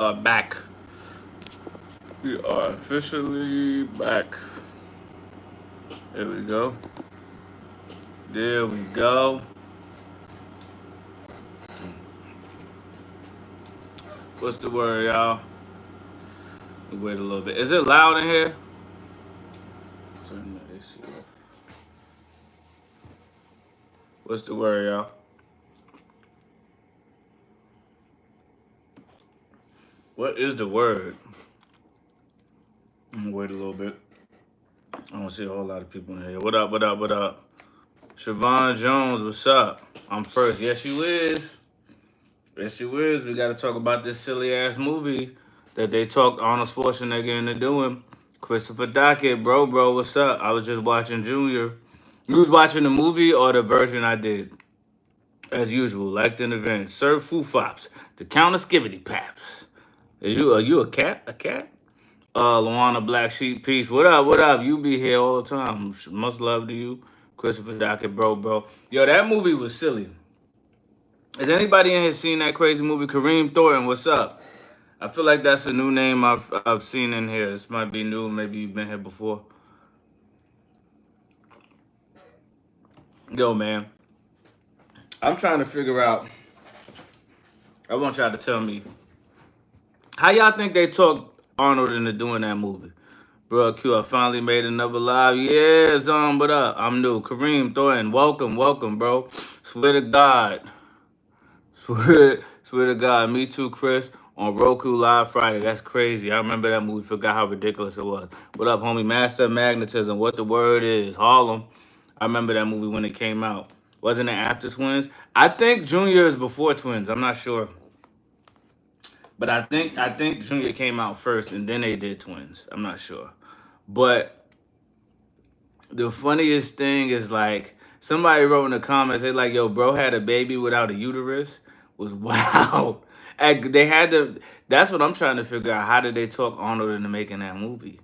Back. We are officially back. There we go. There we go. What's the word, y'all? Wait a little bit. Is it loud in here? Turn the AC off. What's the word, y'all? What is the word? I'm gonna wait a little bit. I don't see a whole lot of people in here. What up, what up, what up? Siobhan Jones, what's up? I'm first. Yes, you is. Yes, you is. We gotta talk about this silly ass movie that they talked Arnold Schwarzenegger into doing. Christopher Dockett, bro, what's up? I was just watching Junior. You was watching the movie or the version I did? As usual, liked an event. Serve foo fops. The counter skivity paps. Are you a cat? A cat? Luana Black Sheep, peace. What up? What up? You be here all the time. Much love to you, Christopher Dockett, bro. Yo, that movie was silly. Has anybody in here seen that crazy movie? Kareem Thornton, what's up? I feel like that's a new name I've seen in here. This might be new. Maybe you've been here before. Yo, man, I'm trying to figure out. I want y'all to tell me how y'all think they talked Arnold into doing that movie. Bro, Q, I finally made another live. Yeah, what up? I'm new. Kareem Thornton, welcome, bro. Swear to God. Swear to God. Me too, Chris. On Roku Live Friday. That's crazy. I remember that movie. Forgot how ridiculous it was. What up, homie? Master of Magnetism. What the word is. Harlem. I remember that movie when it came out. Wasn't it after Twins? I think Junior is before Twins. I'm not sure. But I think Junior came out first and then they did Twins. I'm not sure. But the funniest thing is like somebody wrote in the comments, they like, yo, bro had a baby without a uterus. Was wild. And they had to. That's what I'm trying to figure out. How did they talk Arnold into making that movie?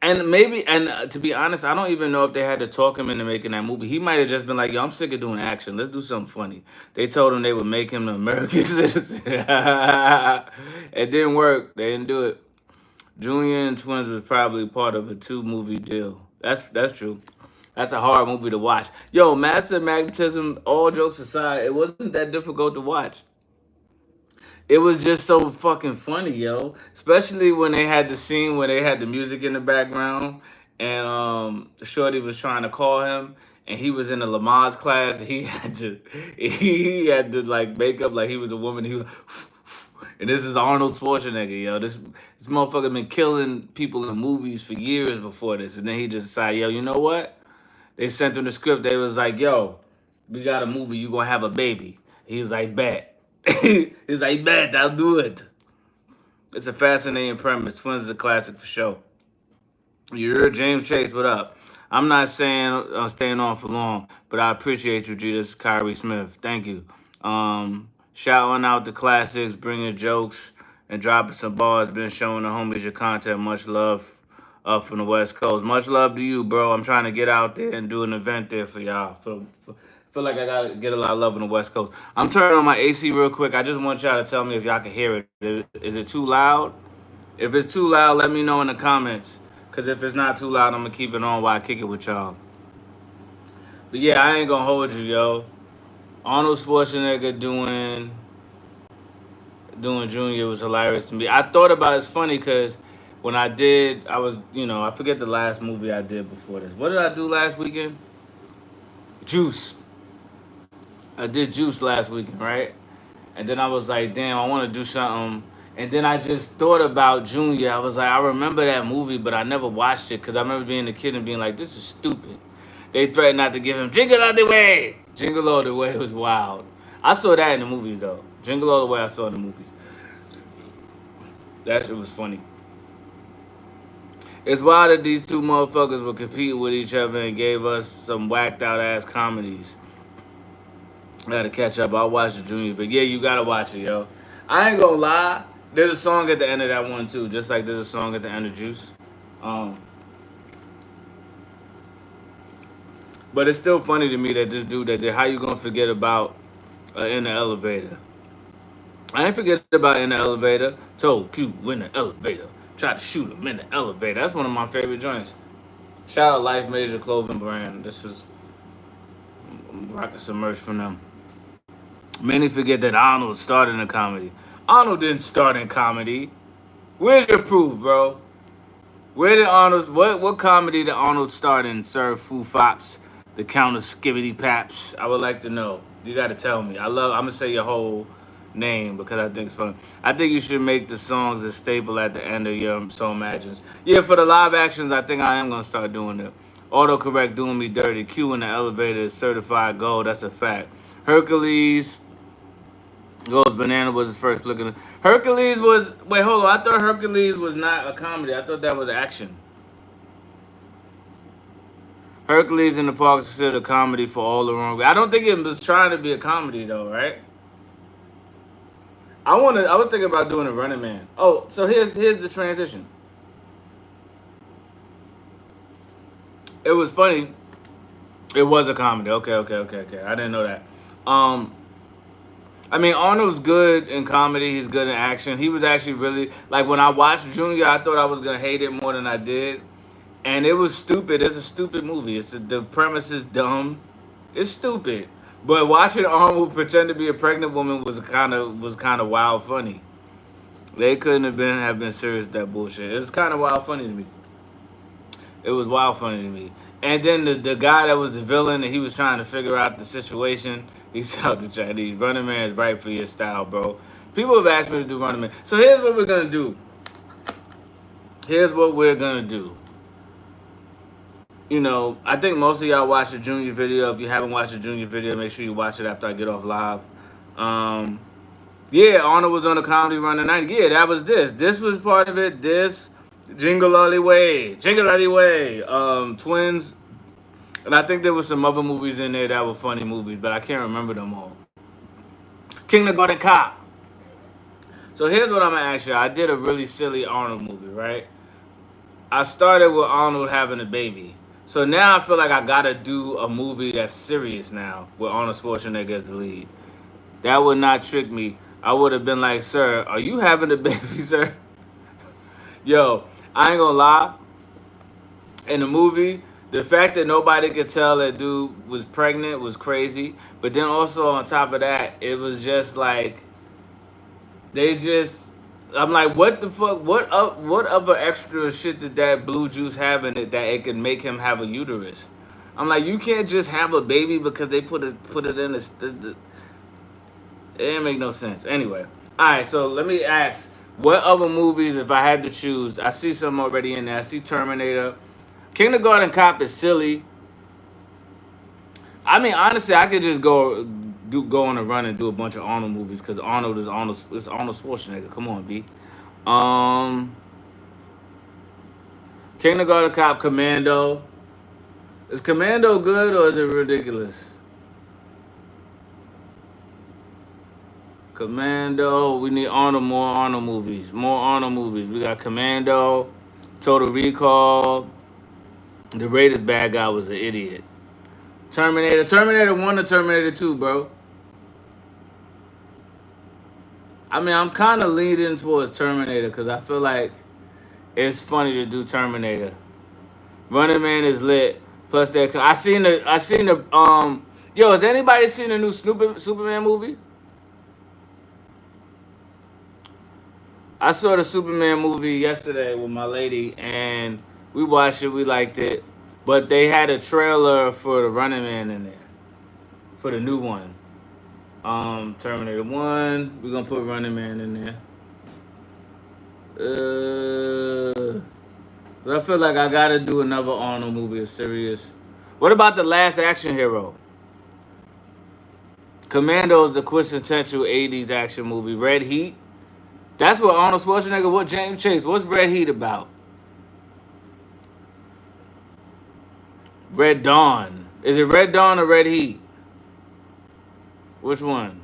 And maybe, and to be honest, I don't even know if they had to talk him into making that movie. He might have just been like, yo, I'm sick of doing action. Let's do something funny. They told him they would make him an American citizen. It didn't work. They didn't do it. Junior and Twins was probably part of a two-movie deal. That's true. That's a hard movie to watch. Yo, Master of Magnetism, all jokes aside, it wasn't that difficult to watch. It was just so fucking funny, yo. Especially when they had the scene where they had the music in the background and Shorty was trying to call him and he was in the Lamaze class and he had to like make up like he was a woman. He was and this is Arnold Schwarzenegger, yo. This motherfucker been killing people in movies for years before this. And then he just decided, yo, you know what? They sent him the script. They was like, yo, we got a movie. You gonna have a baby. He's like, bet. He's like, bet, I'll do it. It's a fascinating premise. Twins is a classic for sure. You're James Chase, what up? I'm not saying staying on for long, but I appreciate you, G. This is Kyrie Smith. Thank you. Shouting out the classics, bringing jokes, and dropping some bars. Been showing the homies your content. Much love up from the West Coast. Much love to you, bro. I'm trying to get out there and do an event there for y'all. Feel like I gotta get a lot of love on the West Coast. I'm turning on my AC real quick. I just want y'all to tell me if y'all can hear it. Is it too loud? If it's too loud, let me know in the comments. Cause if it's not too loud, I'm gonna keep it on while I kick it with y'all. But yeah, I ain't gonna hold you, yo. Arnold Schwarzenegger doing Junior was hilarious to me. I thought about it's funny because when I did, I was, I forget the last movie I did before this. What did I do last weekend? Juice. I did Juice last weekend, right? And then I was like, damn, I want to do something. And then I just thought about Junior. I was like, I remember that movie, but I never watched it because I remember being a kid and being like, this is stupid. They threatened not to give him Jingle All the Way. Jingle All the Way was wild. I saw that in the movies, though. Jingle All the Way I saw in the movies. That shit was funny. It's wild that these two motherfuckers were competing with each other and gave us some whacked out ass comedies. I gotta catch up. I'll watch the Junior, but yeah, you gotta watch it, yo. I ain't gonna lie. There's a song at the end of that one too, just like there's a song at the end of Juice. Um, but it's still funny to me that this dude that did. How you gonna forget about in the elevator? I ain't forget about In the Elevator. Told Q in the elevator. Tried to shoot him in the elevator. That's one of my favorite joints. Shout out Life Major Clothing Brand. This is rocking some merch from them. Many forget that Arnold started in comedy. Arnold didn't start in comedy. Where's your proof, bro? Where did Arnold? What comedy did Arnold start in? Serve Foo Fops, The Count of Skibbity Paps. I would like to know. You got to tell me. I'm gonna say your whole name because I think it's fun. I think you should make the songs a staple at the end of your So Imagines. Yeah, for the live actions, I think I am gonna start doing it. Autocorrect doing me dirty. Q in the elevator is certified gold. That's a fact. Hercules Goes Banana was his first flick. Hercules was wait, hold on. I thought Hercules was not a comedy. I thought that was action. Hercules in the Park is considered a comedy for all the wrong. I don't think it was trying to be a comedy though, right? I was thinking about doing a Running Man. Oh, so here's the transition. It was funny. It was a comedy. Okay. I didn't know that. Um, I mean, Arnold's good in comedy. He's good in action. He was actually really like when I watched Junior, I thought I was gonna hate it more than I did, and it was stupid. It's a stupid movie. The premise is dumb. It's stupid. But watching Arnold pretend to be a pregnant woman was kind of wild funny. They couldn't have been serious with that bullshit. It was kind of wild funny to me. It was wild funny to me. And then the guy that was the villain and he was trying to figure out the situation, he said the Chinese. Running Man is right for your style, bro. People have asked me to do Running Man. So here's what we're gonna do. Here's what we're gonna do. You know, I think most of y'all watched the Junior video. If you haven't watched the Junior video, make sure you watch it after I get off live. Um, yeah, Arnold was on a comedy run tonight. Yeah, that was this. This was part of it. This Jingle All the Way, Jingle All the Way, Twins, and I think there were some other movies in there that were funny movies, but I can't remember them all. Kindergarten Cop. So here's what I'm gonna ask you. I did a really silly Arnold movie, right? I started with Arnold having a baby. So now I feel like I gotta do a movie that's serious now with Arnold Schwarzenegger as the lead. That would not trick me. I would have been like, sir, are you having a baby, sir? Yo, I ain't gonna lie. In the movie, the fact that nobody could tell that dude was pregnant was crazy. But then also on top of that, it was just like they just. I'm like, what the fuck? What other extra shit did that blue juice have in it that it could make him have a uterus? I'm like, you can't just have a baby because they put it in it didn't make no sense. Anyway, all right. So let me ask, what other movies, if I had to choose? I see some already in there. I see Terminator. Kindergarten Cop is silly. I mean, honestly, I could just go on a run and do a bunch of Arnold movies because Arnold is Arnold. It's Arnold Schwarzenegger. Come on, B. Um, Kindergarten Cop, Commando. Is Commando good or is it ridiculous? Commando. We need more Arnold movies. More Arnold movies. We got Commando, Total Recall. The Raiders bad guy was an idiot. Terminator 1 or Terminator 2, bro? I mean, I'm kind of leaning towards Terminator because I feel like it's funny to do Terminator. Running Man is lit. Plus, Yo, has anybody seen the new Superman movie? I saw the Superman movie yesterday with my lady, and we watched it. We liked it, but they had a trailer for the Running Man in there for the new one. Terminator 1. We're gonna put Running Man in there. I feel like I gotta do another Arnold movie. It's serious. What about The Last Action Hero? Commando is the quintessential 80s action movie. Red Heat. That's what Arnold Schwarzenegger. What James Chase? What's Red Heat about? Red Dawn. Is it Red Dawn or Red Heat? Which one?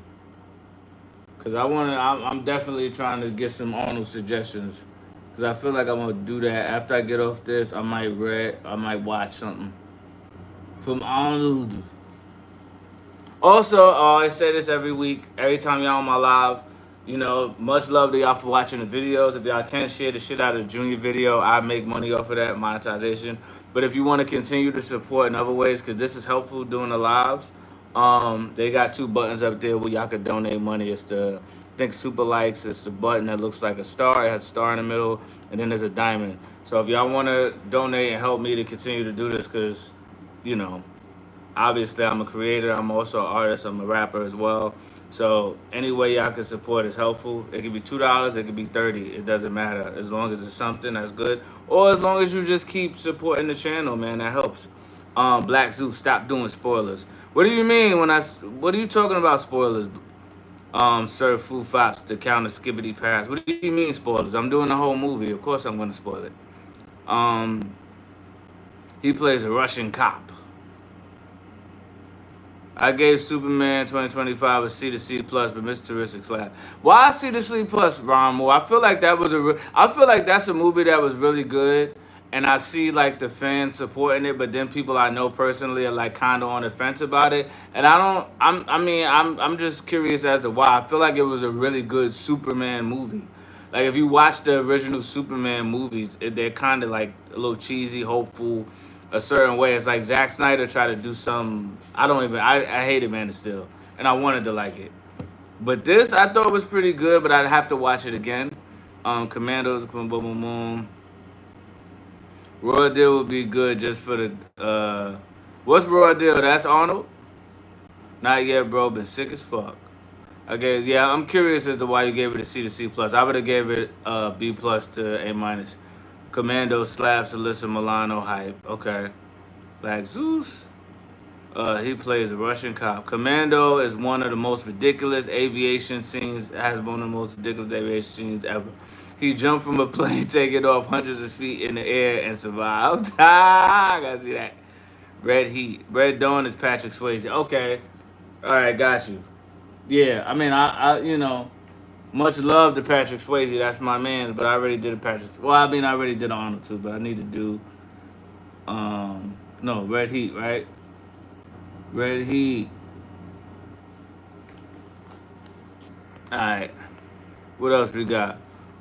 Cause I'm definitely trying to get some Arnold suggestions. Cause I feel like I'm gonna do that after I get off this. I might watch something from Arnold. Also, I say this every week, every time y'all on my live. You know, much love to y'all for watching the videos. If y'all can share the shit out of the Junior video, I make money off of that monetization. But if you want to continue to support in other ways, because this is helpful doing the lives, they got two buttons up there where y'all could donate money. It's the, I think Super Likes. It's the button that looks like a star. It has a star in the middle, and then there's a diamond. So if y'all want to donate and help me to continue to do this, because, you know, obviously I'm a creator, I'm also an artist, I'm a rapper as well. So any way y'all can support is helpful. It could be $2, it could be 30. It doesn't matter as long as it's something that's good, or as long as you just keep supporting the channel, man. That helps. Black Zoo, stop doing spoilers. What do you mean when What are you talking about spoilers? Sir Foo Fops, the Count of Skibbity Pass. What do you mean spoilers? I'm doing the whole movie. Of course I'm gonna spoil it. Um, he plays a Russian cop. I gave Superman 2025 a C to C plus, but Mr. Terrific class. Why C to C plus, Ron? I feel like that was I feel like that's a movie that was really good, and I see like the fans supporting it, but then people I know personally are like kind of on the fence about it, and I don't. I'm just curious as to why. I feel like it was a really good Superman movie. Like if you watch the original Superman movies, they're kind of like a little cheesy, hopeful, a certain way. It's like Zack Snyder tried to do some. I don't even. I hated Man of Steel, and I wanted to like it, but this I thought was pretty good. But I'd have to watch it again. Commandos, boom, boom, boom, boom. Raw Deal would be good just for the. What's Raw Deal? That's Arnold. Not yet, bro. Been sick as fuck. I guess yeah. I'm curious as to why you gave it a C to C plus. I would have gave it B plus to A minus. Commando slaps Alyssa Milano hype. Okay. Black Zeus. He plays a Russian cop. Commando is one of the most ridiculous aviation scenes. Has one of the most ridiculous aviation scenes ever. He jumped from a plane, taking off hundreds of feet in the air, and survived. I gotta see that. Red Heat. Red Dawn is Patrick Swayze. Okay. All right, got you. Yeah, I mean, you know, much love to Patrick Swayze. That's my man's, but I already did a Patrick. Well, I mean, I already did Arnold too, but I need to do, no, Red Heat, right? Red Heat. All right. What else we got?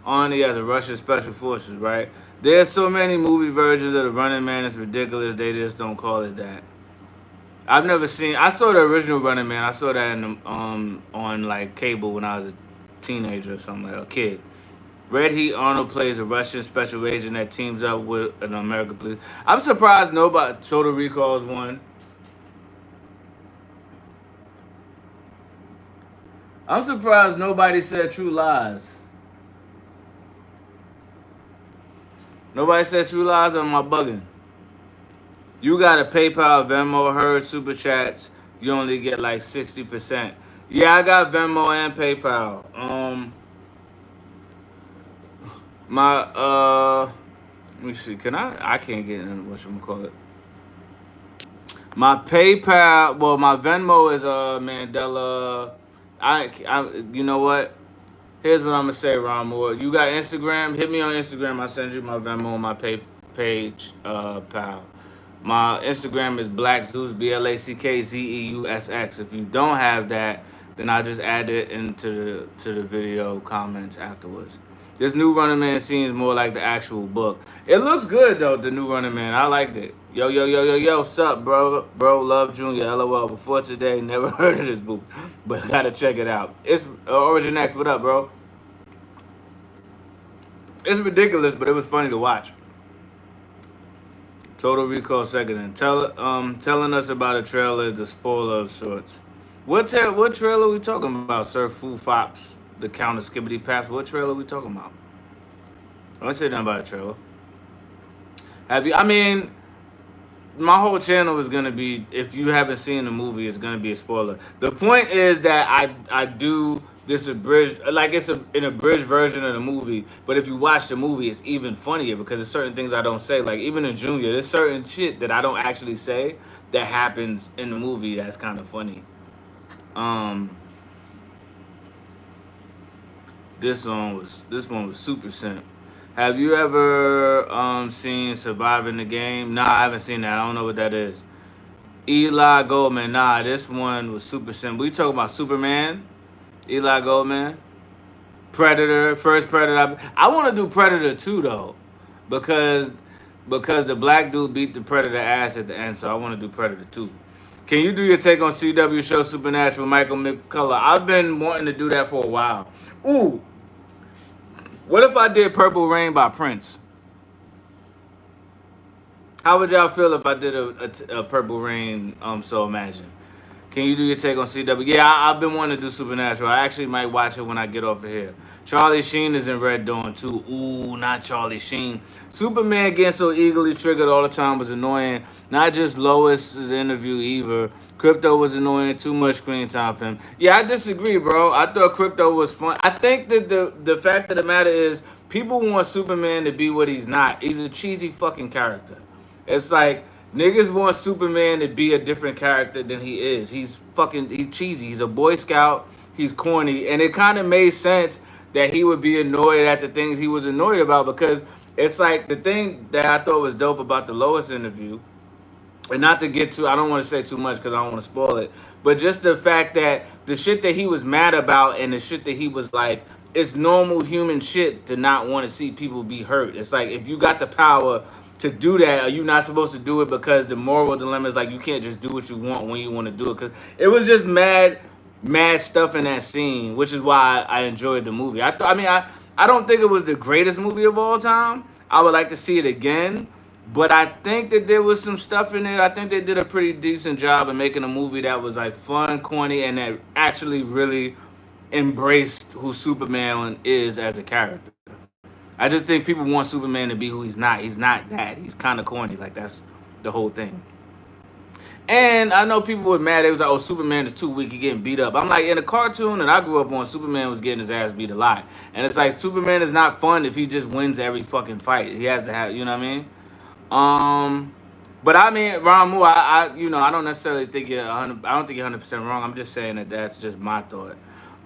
Arnie as a Russian Special Forces, right? There's so many movie versions of the Running Man. It's ridiculous. They just don't call it that. I've never seen. I saw the original Running Man. I saw that in the, on like cable when I was a teenager or something, like a kid. Red Heat, Arnold plays a Russian special agent that teams up with an American police. I'm surprised nobody. Total Recall is one. I'm surprised nobody said True Lies. Nobody said True Lies, or am I bugging? You got a PayPal, Venmo, Her, Super Chats. You only get like 60%. Yeah, I got Venmo and PayPal. Let me see. Can I can't get in whatchamacallit. My PayPal, well, my Venmo is Mandela. You know what? Here's what I'm gonna say, Ron Moore. You got Instagram? Hit me on Instagram. I'll send you my Venmo and my page, pal. My Instagram is Black Zeus, BlackZeusX. If you don't have that, then I'll just add it into the video comments afterwards. This new Running Man seems more like the actual book. It looks good though, the new Running Man. I liked it. Yo, yo, yo, yo, yo, sup, bro? Bro, love Junior, LOL. Before today, never heard of this book, but gotta check it out. It's Origin X, what up, bro? It's ridiculous, but it was funny to watch. Total Recall second, and telling us about a trailer is a spoiler of sorts. What trailer are we talking about, Sir Foo Fops, the Count of Skibbity Paps? What trailer are we talking about? I don't say nothing about a trailer. Have you? I mean, my whole channel is gonna be. If you haven't seen the movie, it's gonna be a spoiler. The point is that I do this abridged, like it's an abridged version of the movie. But if you watch the movie, it's even funnier because there's certain things I don't say. Like even in Junior, there's certain shit that I don't actually say that happens in the movie that's kind of funny. This one was super simp. Have you ever seen Surviving the Game? Nah, I haven't seen that. I don't know what that is. Eli Goldman. Nah, this one was super simple. We talking about Superman? Eli Goldman. Predator, first Predator. I want to do Predator 2 though, because the black dude beat the Predator ass at the end, so I want to do Predator 2. Can you do your take on CW show Supernatural, Michael McCullough? I've been wanting to do that for a while. Ooh, what if I did Purple Rain by Prince? How would y'all feel if I did a Purple Rain? So Imagine. Can you do your take on CW? Yeah, I've been wanting to do Supernatural. I actually might watch it when I get off of here. Charlie Sheen is in Red Dawn too. Ooh, not Charlie Sheen. Superman getting so eagerly triggered all the time was annoying. Not just Lois's interview either. Crypto was annoying. Too much screen time for him. Yeah, I disagree, bro. I thought Crypto was fun. I think that the fact of the matter is people want Superman to be what he's not. He's a cheesy fucking character. It's like niggas want Superman to be a different character than he is. He's cheesy. He's a Boy Scout. He's corny. And it kind of made sense that he would be annoyed at the things he was annoyed about, because it's like the thing that I thought was dope about the Lois interview, and not to get too, I don't want to say too much because I don't want to spoil it, but just the fact that the shit that he was mad about and the shit that he was like, it's normal human shit to not want to see people be hurt. It's like, if you got the power to do that, are you not supposed to do it? Because the moral dilemma is like, you can't just do what you want when you want to do it. Because it was just mad stuff in that scene, which is why I enjoyed the movie. I don't think it was the greatest movie of all time. I would like to see it again, but I think that there was some stuff in it. I think they did a pretty decent job of making a movie that was like fun, corny, and that actually really embraced who Superman is as a character. I just think people want Superman to be who he's not. He's not that. He's kind of corny. Like, that's the whole thing. And I know people were mad. They was like, "Oh, Superman is too weak. He getting beat up." I'm like, in a cartoon that I grew up on, Superman was getting his ass beat a lot. And it's like, Superman is not fun if he just wins every fucking fight. He has to have, you know what I mean? But I mean, Ramu, I don't necessarily think you're 100. I don't think you're 100% wrong. I'm just saying that that's just my thought.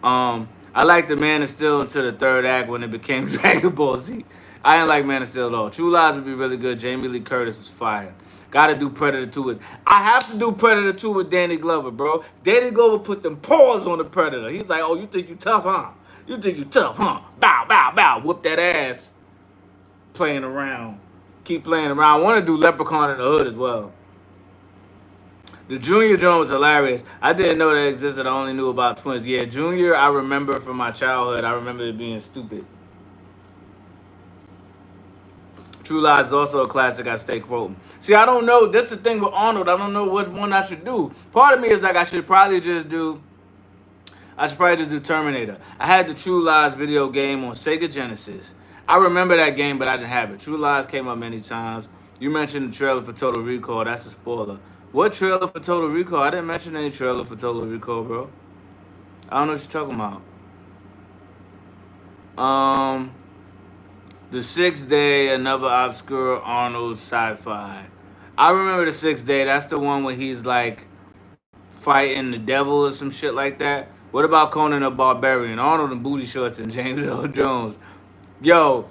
I like the Man of Steel until the third act when it became Dragon Ball Z. I didn't like Man of Steel at all. True Lies would be really good. Jamie Lee Curtis was fire. Gotta do Predator 2 with. I have to do Predator 2 with Danny Glover, bro. Danny Glover put them paws on the Predator. He's like, "Oh, you think you tough, huh? You think you tough, huh? Bow, bow, bow." Whoop that ass. Playing around. Keep playing around. I want to do Leprechaun in the Hood as well. The Junior Joint was hilarious. I didn't know that existed. I only knew about twins. Yeah, Junior, I remember from my childhood. I remember it being stupid. True Lies is also a classic. I stay quoting. See, I don't know. That's the thing with Arnold. I don't know which one I should do. Part of me is like, I should probably just do Terminator. I had the True Lies video game on Sega Genesis. I remember that game, but I didn't have it. True Lies came up many times. You mentioned the trailer for Total Recall. That's a spoiler. What trailer for Total Recall? I didn't mention any trailer for Total Recall, bro. I don't know what you're talking about. The Sixth Day, another obscure Arnold sci-fi. I remember The Sixth Day. That's the one where he's like fighting the devil or some shit like that. What about Conan the Barbarian? Arnold in booty shorts and James Earl Jones. Yo,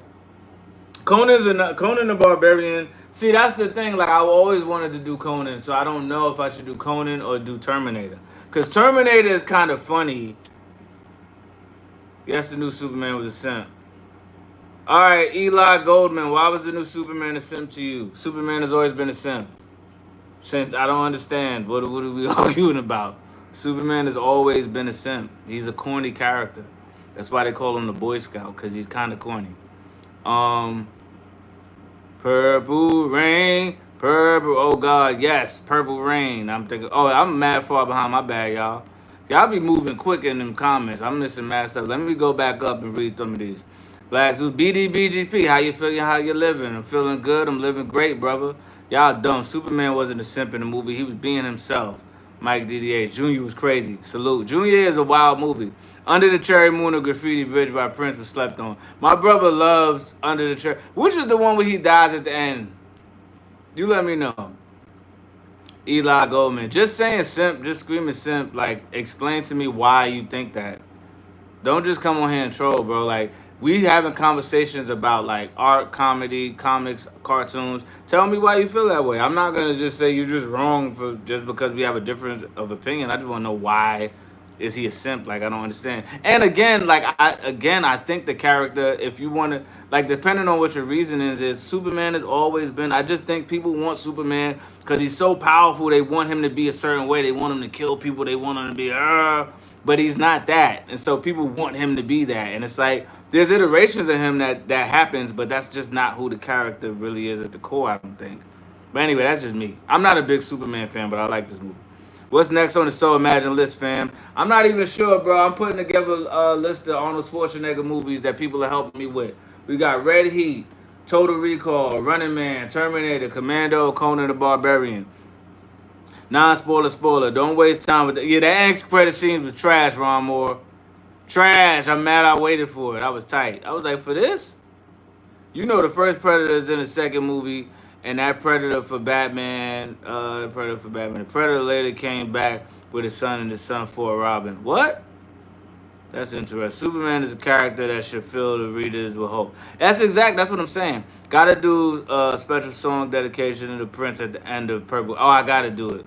Conan the Barbarian. See, that's the thing. Like, I always wanted to do Conan, so I don't know if I should do Conan or do Terminator. Because Terminator is kind of funny. Yes, the new Superman was a simp. All right, Eli Goldman. Why was the new Superman a simp to you? Superman has always been a simp. Since I don't understand. What are we arguing about? Superman has always been a simp. He's a corny character. That's why they call him the Boy Scout, because he's kind of corny. Purple Rain. Purple. Oh, God. Yes. Purple Rain. I'm thinking. Oh, I'm mad far behind. My bad, y'all. Y'all be moving quick in them comments. I'm missing mad stuff. Let me go back up and read some of these. Black Zeus, BDBGP, how you feeling? How you living? I'm feeling good. I'm living great, brother. Y'all dumb. Superman wasn't a simp in the movie. He was being himself. Mike DDA. Junior was crazy. Salute. Junior is a wild movie. Under the Cherry Moon or Graffiti Bridge by Prince was slept on. My brother loves Under the Cherry. Which is the one where he dies at the end? You let me know. Eli Goldman. Just saying simp, just screaming simp. Like, explain to me why you think that. Don't just come on here and troll, bro. Like, we having conversations about like art, comedy, comics, cartoons. Tell me why you feel that way. I'm not gonna just say you're just wrong for just because we have a difference of opinion. I just want to know why is he a simp? Like I don't understand. And again, I think the character, if you want to, like, depending on what your reason is Superman has always been. I just think people want Superman because he's so powerful. They want him to be a certain way. They want him to kill people. They want him to be, but he's not that. And so people want him to be that. And it's like there's iterations of him that happens, but that's just not who the character really is at the core. I don't think. But anyway, that's just me. I'm not a big Superman fan, but I like this movie. What's next on the So Imagine list, fam? I'm not even sure, bro. I'm putting together a list of Arnold Schwarzenegger movies that people are helping me with. We got Red Heat, Total Recall, Running Man, Terminator, Commando, Conan the Barbarian. Non-spoiler. Don't waste time with that. Yeah, that end credit scene was trash, Ron Moore. Trash. I'm mad I waited for it. I was tight. I was like, for this? You know the first Predator is in the second movie, and that Predator for Batman, the Predator later came back with his son and his son for Robin. What? That's interesting. Superman is a character that should fill the readers with hope. That's what I'm saying. Gotta do a special song dedication to the Prince at the end of Purple. Oh, I gotta do it.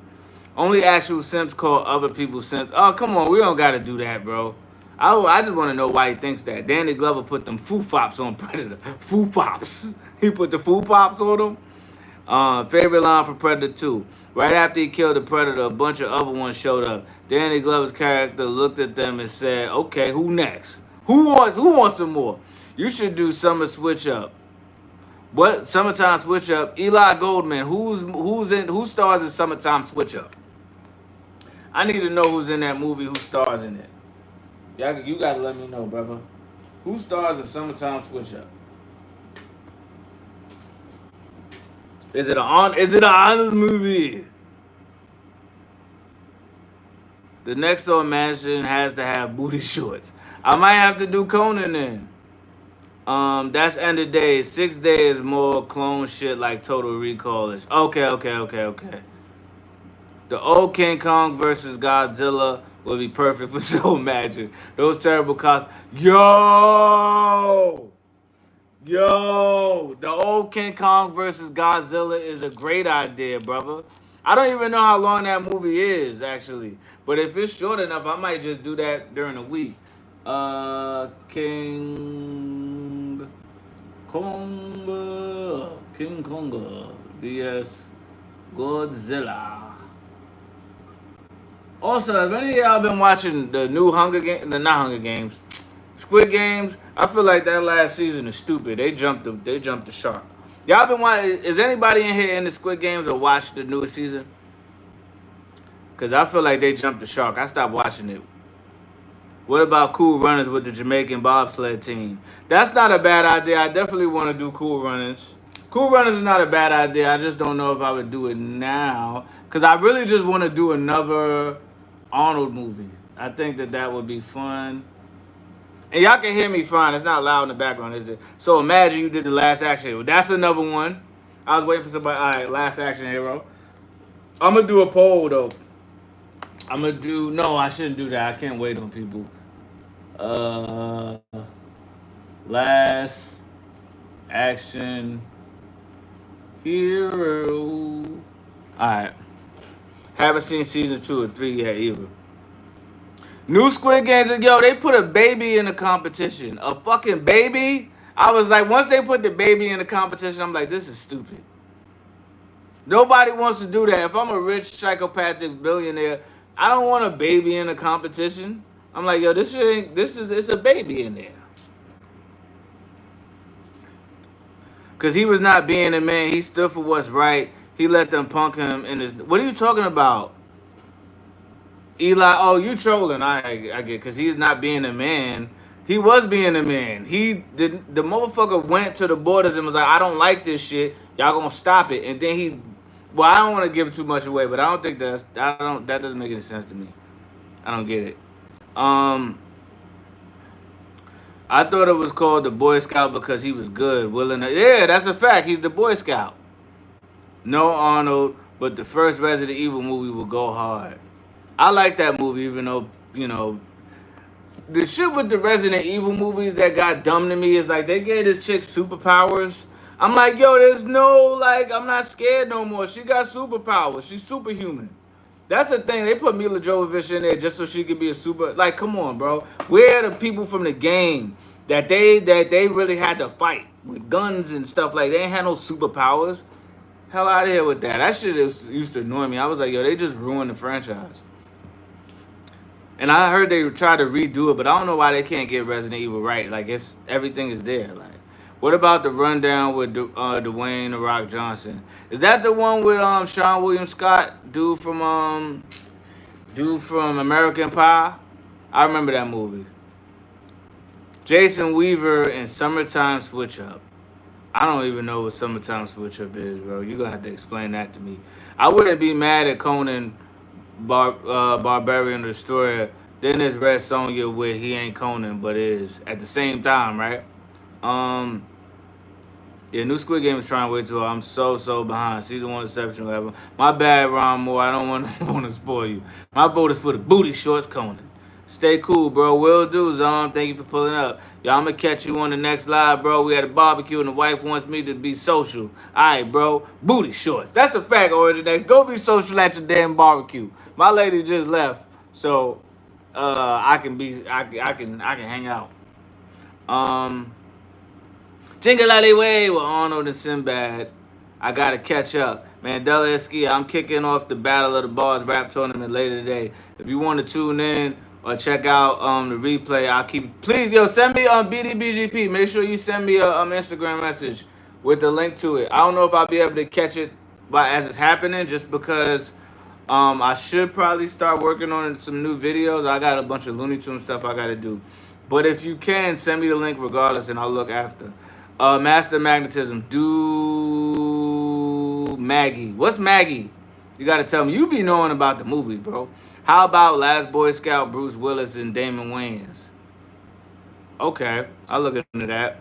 Only actual simps call other people simps. Oh, come on. We don't gotta do that, bro. I just want to know why he thinks that. Danny Glover put them foo-fops on Predator. Foo-fops. He put the foo-fops on them. Favorite line for Predator 2. Right after he killed the Predator, a bunch of other ones showed up. Danny Glover's character looked at them and said, okay, who next? Who wants some more? You should do Summer Switch Up. What? Summertime Switch Up. Eli Goldman. Who stars in Summertime Switch Up? I need to know who's in that movie, who stars in it. You gotta let me know, brother. Who stars in Summertime Switch Up? Is it an Arnold movie? The next on mansion has to have booty shorts. I might have to do Conan then. That's end of days. 6 days more clone shit like Total Recall-ish. Okay. The old King Kong versus Godzilla would be perfect for So Magic. Those terrible costs. Yo, the old King Kong versus Godzilla is a great idea, brother. I don't even know how long that movie is, actually. But if it's short enough, I might just do that during the week. King Kong vs. Godzilla. Also, have any of y'all been watching the new Squid Games? I feel like that last season is stupid. They jumped the shark. Y'all been watching? Is anybody in here in the Squid Games or watched the newest season? Cause I feel like they jumped the shark. I stopped watching it. What about Cool Runnings with the Jamaican bobsled team? That's not a bad idea. I definitely want to do Cool Runnings. Cool Runnings is not a bad idea. I just don't know if I would do it now. Because I really just want to do another Arnold movie. I think that would be fun. And y'all can hear me fine. It's not loud in the background, is it? So imagine you did the Last Action Hero. That's another one. I was waiting for somebody. All right, Last Action Hero. I'm going to do a poll, though. No, I shouldn't do that. I can't wait on people. Last Action Hero. Alright. Haven't seen season 2 or 3 yet either. New Squid Games, yo, they put a baby in the competition. A fucking baby? I was like, once they put the baby in the competition, I'm like, this is stupid. Nobody wants to do that. If I'm a rich psychopathic billionaire, I don't want a baby in a competition. I'm like, yo, it's a baby in there. Cause he was not being a man. He stood for what's right. He let them punk him in his. What are you talking about? Eli, oh, you trolling. I get, cause he's not being a man. He was being a man. The motherfucker went to the borders and was like, I don't like this shit. Y'all gonna stop it. And then well, I don't want to give too much away, but I don't think that doesn't make any sense to me. I don't get it. I thought it was called the Boy Scout because he was good, willing to. Yeah, that's a fact. He's the Boy Scout. No Arnold, but the first Resident Evil movie will go hard. I like that movie, even though, the shit with the Resident Evil movies that got dumb to me is like they gave this chick superpowers. I'm like, yo, there's no, I'm not scared no more. She got superpowers. She's superhuman. That's the thing. They put Mila Jovovich in there just so she could be a super. Like, come on, bro. Where are the people from the game that they really had to fight with guns and stuff? Like, they ain't had no superpowers. Hell out of here with that. That shit used to annoy me. I was like, yo, they just ruined the franchise. And I heard they tried to redo it, but I don't know why they can't get Resident Evil right. Like, it's everything is there. Like, what about the rundown with Dwayne the Rock Johnson? Is that the one with Sean William Scott, dude from American Pie? I remember that movie. Jason Weaver in Summertime Switch Up. I don't even know what Summertime Switch Up is, bro. You're gonna have to explain that to me. I wouldn't be mad at Conan Barbarian Destroyer. Then there's Red Sonja where he ain't Conan but is at the same time, right? Um, yeah, new Squid Game is trying way too hard. I'm so behind. Season 1 exceptional level. My bad, Ron Moore. I don't want to spoil you. My vote is for the booty shorts, Conan. Stay cool, bro. Will do, Zom. Thank you for pulling up. Y'all, I'm going to catch you on the next live, bro. We had a barbecue and the wife wants me to be social. All right, bro. Booty shorts. That's a fact, Origin X. Go be social at your damn barbecue. My lady just left, so I can hang out. Um, Jingle Way with Arnold and Sinbad. I gotta catch up. Mandela Eskia, I'm kicking off the Battle of the Bars rap tournament later today. If you want to tune in or check out the replay, I'll keep. Please, yo, send me BDBGP. Make sure you send me a Instagram message with the link to it. I don't know if I'll be able to catch it as it's happening, just because I should probably start working on some new videos. I got a bunch of Looney Tunes stuff I gotta do. But if you can, send me the link regardless, and I'll look after. Master Magnetism. Do Maggie. What's Maggie? You gotta tell me. You be knowing about the movies, bro. How about Last Boy Scout, Bruce Willis, and Damon Wayans? Okay, I'll look into that.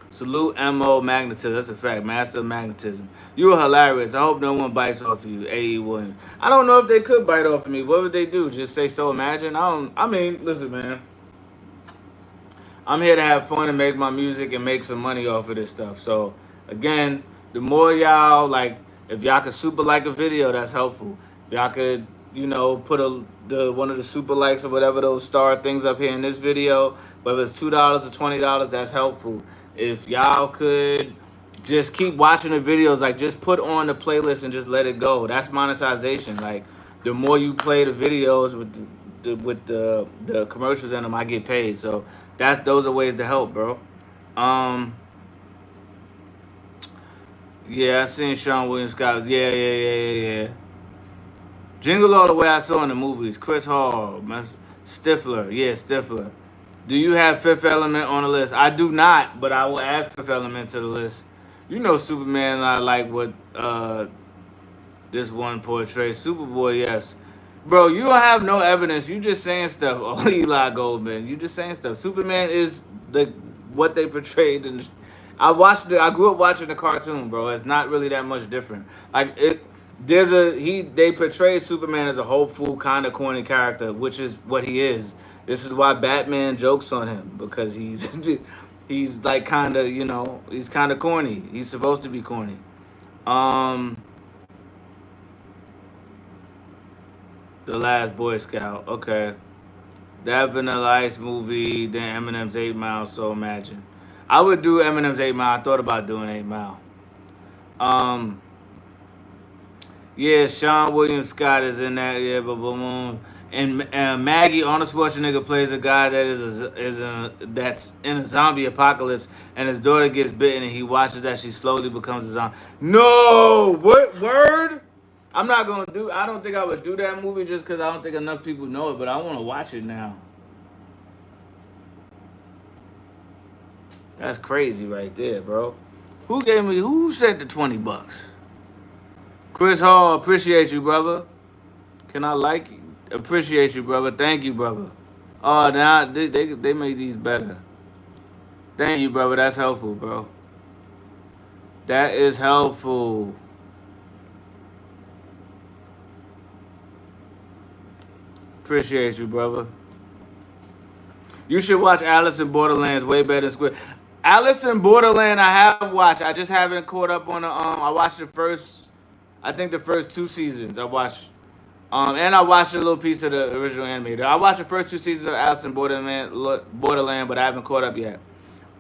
Salute MO Magnetism. That's a fact. Master of Magnetism. You are hilarious. I hope no one bites off of you. A.E. Williams. I don't know if they could bite off of me. What would they do? Just say so imagine? I mean, listen, man. I'm here to have fun and make my music and make some money off of this stuff. So, again, the more y'all, like, if y'all could super like a video, that's helpful. If y'all could, put one of the super likes or whatever those star things up here in this video, whether it's $2 or $20, that's helpful. If y'all could just keep watching the videos, like, just put on the playlist and just let it go. That's monetization. Like, the more you play the videos with the commercials in them, I get paid. So those are ways to help, bro. Yeah, I seen Sean William Scott. Yeah. Jingle All the Way I saw in the movies. Chris Hall, Stifler. Yeah, Stifler. Do you have Fifth Element on the list? I do not, but I will add Fifth Element to the list. You know Superman, I like what this one portrays. Superboy, yes. Bro, you don't have no evidence. You just saying stuff. Oh, Eli Goldman. You just saying stuff. Superman is what they portrayed in I grew up watching the cartoon, bro. It's not really that much different. Like they portray Superman as a hopeful, kind of corny character, which is what he is. This is why Batman jokes on him, because he's he's like kind of, he's kind of corny. He's supposed to be corny. The Last Boy Scout. Okay. That Vanilla Ice movie, then Eminem's 8 Mile, so imagine. I would do Eminem's 8 Mile. I thought about doing 8 Mile. Yeah, Sean William Scott is in that. Yeah, but boom. And Maggie, Arnold Schwarzenegger plays a guy that's in a zombie apocalypse, and his daughter gets bitten, and he watches as she slowly becomes a zombie. No, what word? I don't think I would do that movie just because I don't think enough people know it, but I want to watch it now. That's crazy right there, bro. Who said the $20? Chris Hall, appreciate you, brother. Can I like you? Appreciate you, brother. Thank you, brother. Oh, now they made these better. Thank you, brother. That's helpful, bro. That is helpful. Appreciate you, brother. You should watch Alice in Borderlands way better than Squid. Alice in Borderland I have watched. I just haven't caught up on the I watched the first 2 seasons. I watched And I watched a little piece of the original anime. I watched the first 2 seasons of Alice in Borderland, but I haven't caught up yet.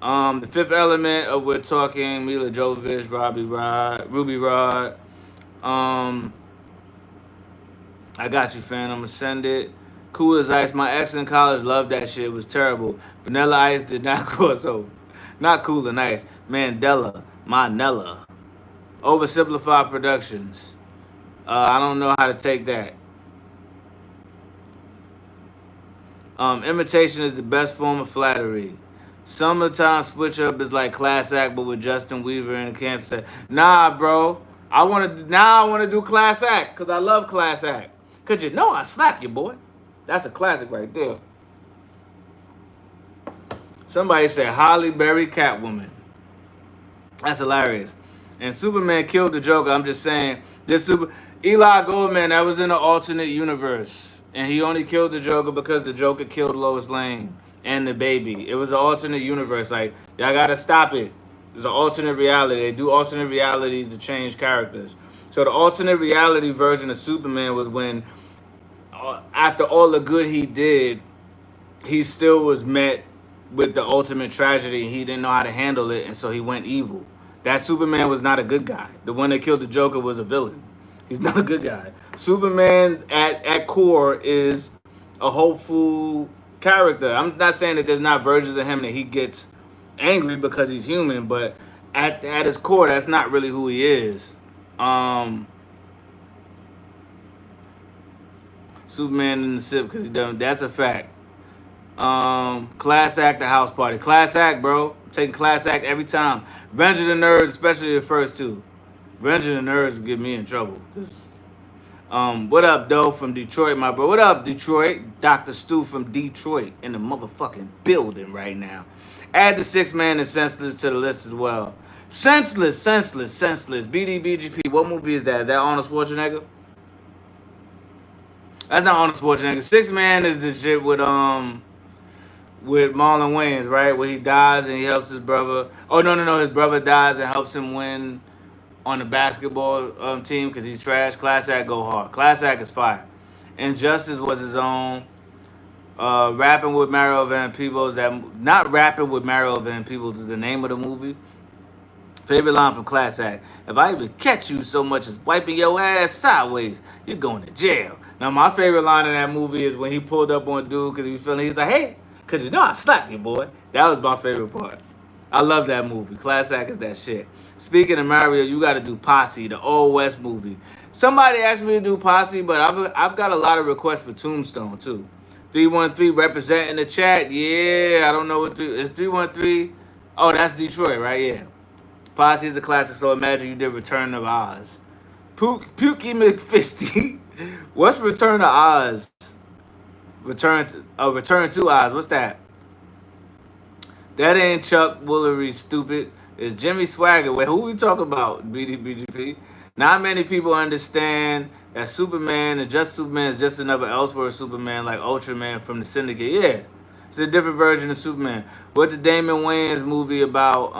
The Fifth Element of We're Talking, Mila Jovovich, Ruby Rod. Um, I got you, fan. I'm gonna send it. Cool as Ice. My ex in college loved that shit. It was terrible. Vanilla Ice did not cross over. Not Cool and Ice. Mandela. Manella. Oversimplified Productions. I don't know how to take that. Imitation is the best form of flattery. Summertime switch up is like Class Act, but with Justin Weaver in the campsite. Nah, bro. I wanna do Class Act because I love Class Act. Cause you know I slap you, boy. That's a classic right there. Somebody said Holly Berry Catwoman. That's hilarious. And Superman killed the Joker. I'm just saying Eli Goldman, that was in an alternate universe. And he only killed the Joker because the Joker killed Lois Lane and the baby. It was an alternate universe. Like, y'all gotta stop it. It's an alternate reality. They do alternate realities to change characters. So the alternate reality version of Superman was when, after all the good he did, he still was met with the ultimate tragedy and he didn't know how to handle it, and so he went evil. That Superman was not a good guy. The one that killed the Joker was a villain. He's not a good guy. Superman at core is a hopeful character. I'm not saying that there's not versions of him that he gets angry because he's human, but at his core, that's not really who he is. Superman in the sip because he done. That's a fact. Class Act, the house party. Class Act, bro. I'm taking Class Act every time. Revenge of the Nerds, especially the first two. Revenge of the Nerds get me in trouble. What up, Doe from Detroit, my bro? What up, Detroit? Dr. Stu from Detroit in the motherfucking building right now. Add the 6-man and Senseless to the list as well. Senseless. BDBGP. What movie is that? Is that Arnold Schwarzenegger? That's not Arnold Schwarzenegger. 6-man is the shit with Marlon Wayans, right? Where he dies and he helps his brother. Oh, no. His brother dies and helps him win on the basketball team because he's trash. Class Act go hard. Class Act is fire. Injustice was his own. Rapping with Mario Van Peebles. Not Rapping with Mario Van Peebles is the name of the movie. Favorite line from Class Act. If I even catch you so much as wiping your ass sideways, you're going to jail. Now, my favorite line in that movie is when he pulled up on dude because he was feeling, he's like, hey, because you know I slapped you, boy. That was my favorite part. I love that movie. Class Act is that shit. Speaking of Mario, you got to do Posse, the Old West movie. Somebody asked me to do Posse, but I've got a lot of requests for Tombstone, too. 313 representing the chat. Yeah, I don't know what it's 313. Oh, that's Detroit, right? Yeah. Posse is a classic, so imagine you did Return of Oz. Pukey McFisty. What's Return of Oz? Return to Oz. What's that? That ain't Chuck Woolery, stupid. It's Jimmy Swagger. Wait, who we talking about? BDBGP. Not many people understand that Superman and Just Superman is just another Elseworld Superman like Ultraman from the Syndicate. Yeah, it's a different version of Superman. What the Damon Wayans movie about?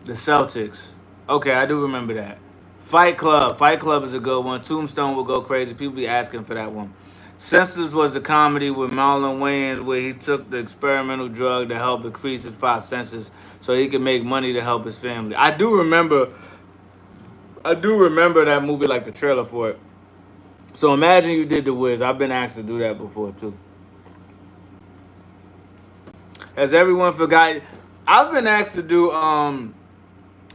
The Celtics. Okay, I do remember that. Fight Club. Fight Club is a good one. Tombstone will go crazy. People be asking for that one. Senseless was the comedy with Marlon Wayans where he took the experimental drug to help increase his 5 senses so he could make money to help his family. I do remember that movie, like the trailer for it. So imagine you did The Wiz. I've been asked to do that before too. Has everyone forgotten? I've been asked to do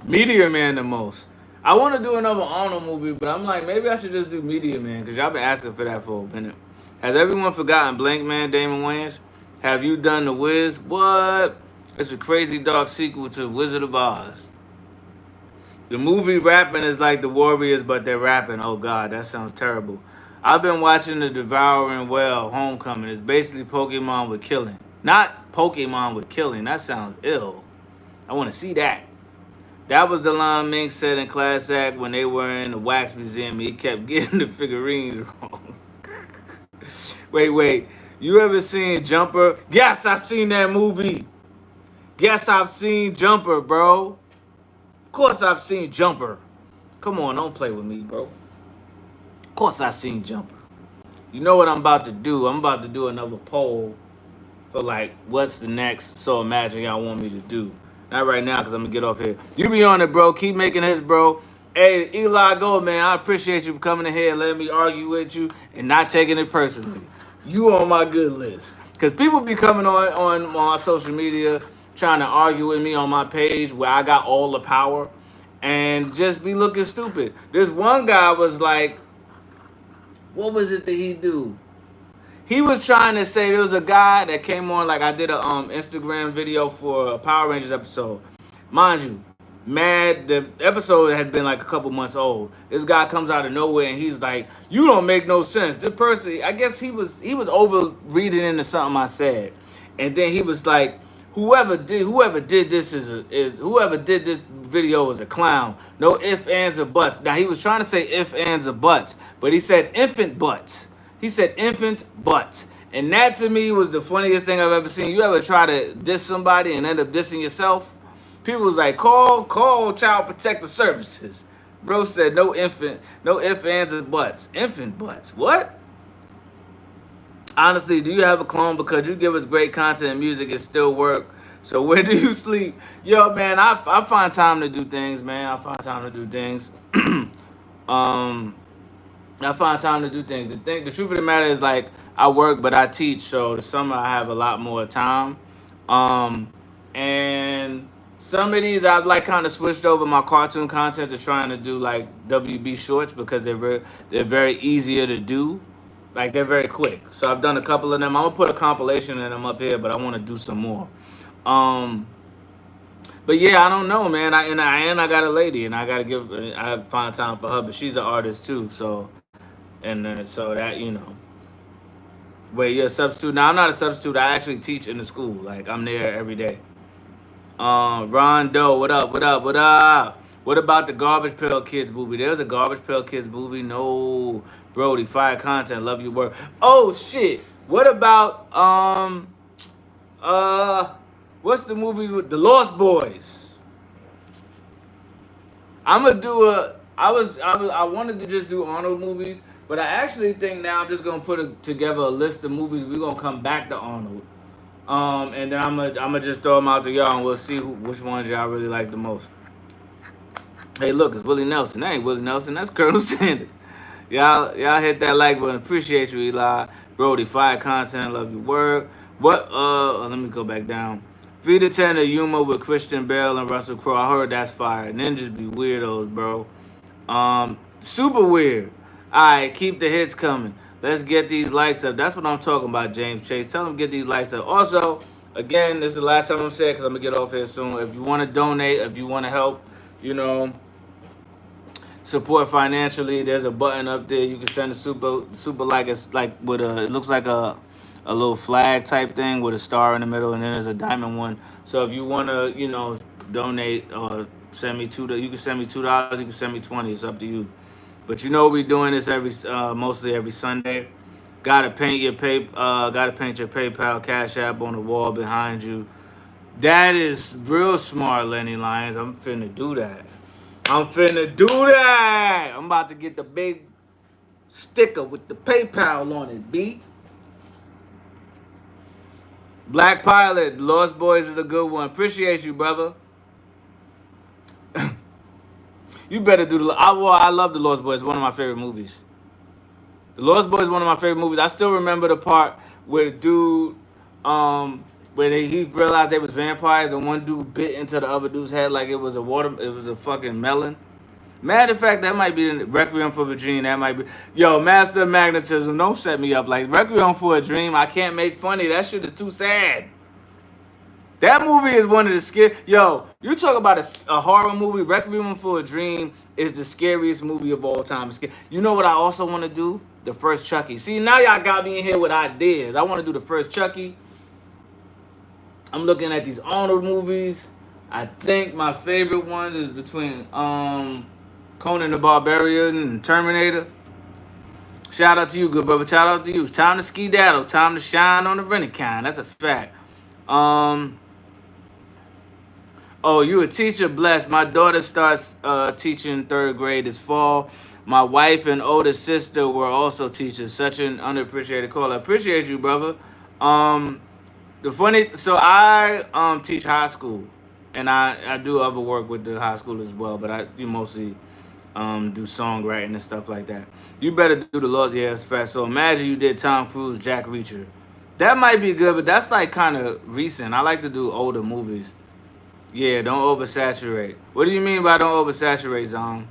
Meteor Man the most. I want to do another Arnold movie, but I'm like, maybe I should just do Meteor Man because y'all been asking for that for a minute. Has everyone forgotten Blank Man, Damon Wayans? Have you done The Wiz? What? It's a crazy dark sequel to Wizard of Oz. The movie rapping is like the Warriors, but they're rapping. Oh God, that sounds terrible. I've been watching The Devouring Whale, Homecoming. It's basically Pokemon with killing. Not Pokemon with killing. That sounds ill. I want to see that. That was the line Mink said in Class Act when they were in the wax museum. He kept getting the figurines wrong. Wait. You ever seen Jumper? Yes, I've seen that movie. Yes, I've seen Jumper, bro. Of course I've seen Jumper. Come on, don't play with me, bro. Of course I seen Jumper. You know what I'm about to do? I'm about to do another poll for like what's the next So Imagine y'all want me to do. Not right now because I'm gonna get off here. You be on it, bro. Keep making hits, bro. Hey, Eli Gold, man, I appreciate you for coming in here and letting me argue with you and not taking it personally. You on my good list. Because people be coming on my social media trying to argue with me on my page where I got all the power and just be looking stupid. This one guy was like, what was it that he do? He was trying to say there was a guy that came on, like I did a Instagram video for a Power Rangers episode. Mind you, the episode had been like a couple months old. This guy comes out of nowhere and he's like, "You don't make no sense." This person, I guess he was over reading into something I said, and then he was like, whoever did this is whoever did this video is a clown. No ifs, ands, or buts. Now he was trying to say ifs, ands, or buts, but he said infant butts. He said infant butts. And that to me was the funniest thing I've ever seen. You ever try to diss somebody and end up dissing yourself? People was like, call Child Protective Services. Bro said no infant, no ifs, ands, or buts. Infant butts. What? Honestly, do you have a clone? Because you give us great content and music, it still work. So where do you sleep? Yo, man, I find time to do things, man. I find time to do things. um, I find time to do things. The truth of the matter is, like, I work, but I teach. So the summer I have a lot more time. And some of these I've like kind of switched over my cartoon content to trying to do like WB shorts because they're very easier to do. Like they're very quick. So I've done a couple of them. I'm gonna put a compilation of them up here, but I want to do some more. Um, but yeah, I don't know, man. I got a lady, and I find time for her, but she's an artist too. So so that Wait, you're a substitute? No, I'm not a substitute. I actually teach in the school. Like I'm there every day. Rondo, what up? What up? What up? What about the Garbage Pail Kids movie? There's a Garbage Pail Kids movie. No, Brody, fire content. Love your work. Oh shit. What about uh what's the movie with the Lost Boys? I'm gonna do a. I wanted to just do Arnold movies, but I actually think now I'm just gonna together a list of movies. We're gonna come back to Arnold, and then I'm gonna just throw them out to y'all, and we'll see which ones y'all really like the most. Hey, look, it's Willie Nelson. That ain't Willie Nelson. That's Colonel Sanders. Y'all hit that like button. Appreciate you, Eli. Brody, fire content. Love your work. What? Let me go back down. 3 to 10 of humor with Christian Bale and Russell Crowe. I heard that's fire. Ninjas be weirdos, bro. Super weird. Alright, keep the hits coming. Let's get these likes up. That's what I'm talking about, James Chase. Tell them to get these likes up. Also, again, this is the last time I'm saying because I'm going to get off here soon. If you want to donate, if you want to help, support financially, there's a button up there. You can send a super like it's like with it looks like a little flag type thing with a star in the middle, and then there's a diamond one. So if you want to, donate or send me you can send me $2, you can send me 20. It's up to you. But we're doing this mostly every Sunday. Gotta paint your PayPal Cash App on the wall behind you. That is real smart, Lenny Lyons. I'm finna do that. I'm about to get the big sticker with the PayPal on it, B. Black Pilot, Lost Boys is a good one. Appreciate you, brother. You better do I love the Lost Boys. It's one of my favorite movies. The Lost Boys is one of my favorite movies. I still remember the part where the dude, where he realized they was vampires and one dude bit into the other dude's head like it was a fucking melon. Matter of fact, that might be the Requiem for a Dream. That might be. Yo, Master of Magnetism, don't set me up. Like, Requiem for a Dream, I can't make funny. That shit is too sad. That movie is one of the scary. Yo, you talk about a horror movie. Requiem for a Dream is the scariest movie of all time. You know what I also want to do? The first Chucky. See, now y'all got me in here with ideas. I want to do the first Chucky. I'm looking at these Arnold movies. I think my favorite one is between Conan the Barbarian and Terminator. Shout out to you, good brother. Shout out to you. It's time to skedaddle. Time to shine on the Rent-A-Kind. That's a fact. Oh, you a teacher? Blessed. My daughter starts teaching 3rd grade this fall. My wife and older sister were also teachers. Such an unappreciated call. I appreciate you, brother. Um, the funny, so I teach high school, and I do other work with the high school as well, but I do mostly do songwriting and stuff like that. You better do the Lord, yeah, it's fast. So imagine you did Tom Cruise, Jack Reacher. That might be good, but that's like kind of recent. I like to do older movies. Yeah, don't oversaturate. What do you mean by don't oversaturate, Zong?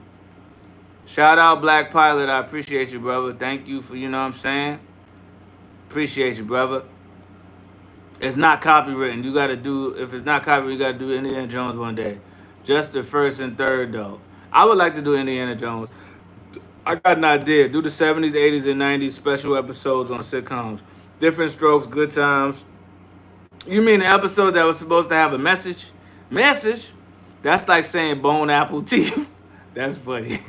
Shout out Black Pilot. I appreciate you, brother. Thank you for, you know what I'm saying? Appreciate you, brother. It's not copywritten. You gotta do, if it's not copywritten, you gotta do Indiana Jones one day. Just the first and third though. I would like to do Indiana Jones. I got an idea. Do the 70s, 80s, and 90s special episodes on sitcoms. Different strokes, good times. You mean the episode that was supposed to have a message? Message? That's like saying bone apple teeth. That's funny.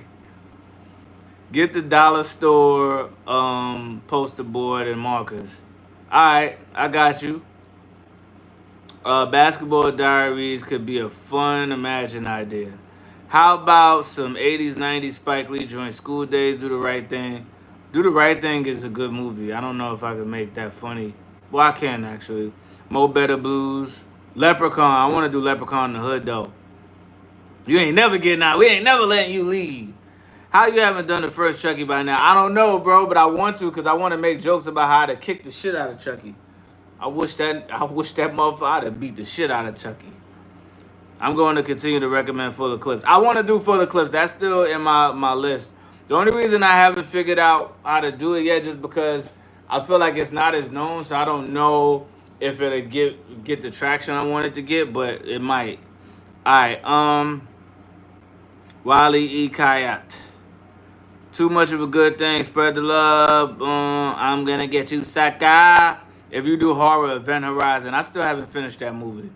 Get the dollar store poster board and markers. Alright, I got you. Basketball diaries could be a fun imagine idea. How about some 80s, 90s Spike Lee joint School Days, Do the Right Thing? Do the Right Thing is a good movie. I don't know if I could make that funny. Well, I can actually. Mo Better Blues. Leprechaun. I want to do Leprechaun in the Hood though. You ain't never getting out. We ain't never letting you leave. How you haven't done the first Chucky by now? I don't know, bro, but I want to because I want to make jokes about how to kick the shit out of Chucky. I wish that motherfucker I'd have beat the shit out of Chucky. I'm going to continue to recommend Fuller Clips. I want to do Fuller Clips. That's still in my list. The only reason I haven't figured out how to do it yet just because I feel like it's not as known, so I don't know if it'll get the traction I want it to get, but it might. Alright, Wally E. Kayat. Too much of a good thing. Spread the love. I'm gonna get you, Saka. If you do horror, Event Horizon. I still haven't finished that movie.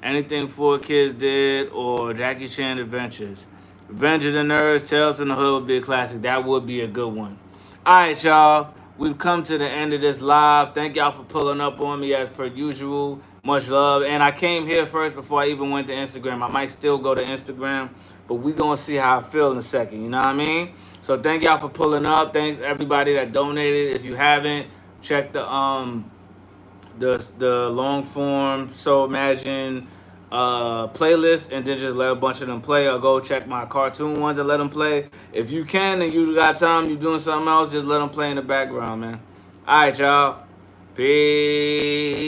Anything Four Kids did or Jackie Chan Adventures. Revenge of the Nerds, Tales from the Hood would be a classic. That would be a good one. Alright, y'all. We've come to the end of this live. Thank y'all for pulling up on me as per usual. Much love. And I came here first before I even went to Instagram. I might still go to Instagram, but we gonna see how I feel in a second. You know what I mean? So thank y'all for pulling up. Thanks everybody that donated. If you haven't, check the long form So Imagine playlist and then just let a bunch of them play, or go check my cartoon ones and let them play. If you can and you got time, you doing something else, just let them play in the background, man. All right, y'all. Peace.